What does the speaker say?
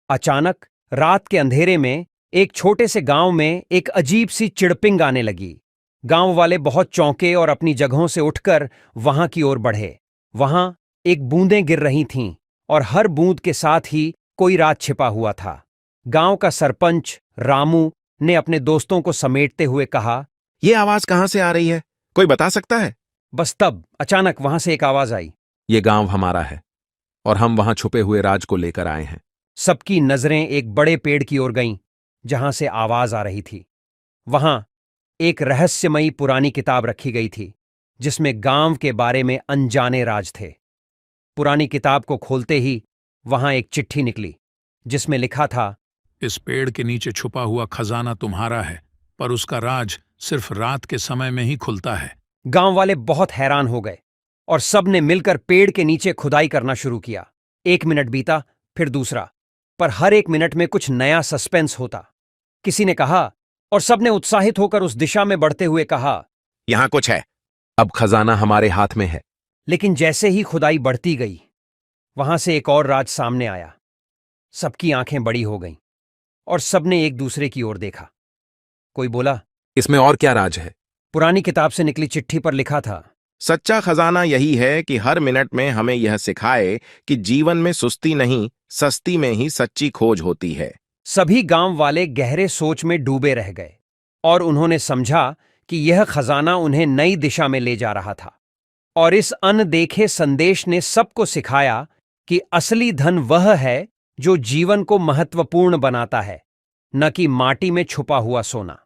अचानक रात के अंधेरे में एक छोटे से गांव में एक अजीब सी चिड़पिंग आने लगी। गांव वाले बहुत चौंके और अपनी जगहों से उठकर वहां की ओर बढ़े। वहां एक बूंदें गिर रही थीं और हर बूंद के साथ ही कोई राज छिपा हुआ था। गांव का सरपंच रामू ने अपने दोस्तों को समेटते हुए कहा, ये आवाज कहां से आ रही है? कोई बता सकता है? बस तब अचानक वहां से एक आवाज आई। ये गांव हमारा है और हम वहां छुपे हुए राज को लेकर आए हैं। सबकी नजरें एक बड़े पेड़ की ओर गईं जहां से आवाज आ रही थी। वहां एक रहस्यमयी पुरानी किताब रखी गई थी जिसमें गांव के बारे में अनजाने राज थे। पुरानी किताब को खोलते ही वहां एक चिट्ठी निकली जिसमें लिखा था, इस पेड़ के नीचे छुपा हुआ खजाना तुम्हारा है, पर उसका राज सिर्फ रात के समय में ही खुलता है। गांव वाले बहुत हैरान हो गए और सब ने मिलकर पेड़ के नीचे खुदाई करना शुरू किया। 1 मिनट बीता, फिर दूसरा, पर हर 1 मिनट में कुछ नया सस्पेंस होता। किसी ने कहा और सबने उत्साहित होकर उस दिशा में बढ़ते हुए कहा, यहां कुछ है। अब खजाना हमारे हाथ में है। लेकिन जैसे ही खुदाई बढ़ती गई वहां से एक और राज सामने आया। सबकी आंखें बड़ी हो गईं और सबने एक दूसरे की ओर देखा। कोई बोला, इसमें और क्या राज है? पुरानी किताब से निकली चिट्ठी पर लिखा था, सच्चा खजाना यही है कि हर मिनट में हमें यह सिखाए कि जीवन में सुस्ती नहीं, सस्ती में ही सच्ची खोज होती है। सभी गांव वाले गहरे सोच में डूबे रह गए और उन्होंने समझा कि यह खजाना उन्हें नई दिशा में ले जा रहा था। और इस अनदेखे संदेश ने सबको सिखाया कि असली धन वह है जो जीवन को महत्वपूर्ण बनाता है, न कि माटी में छुपा हुआ सोना।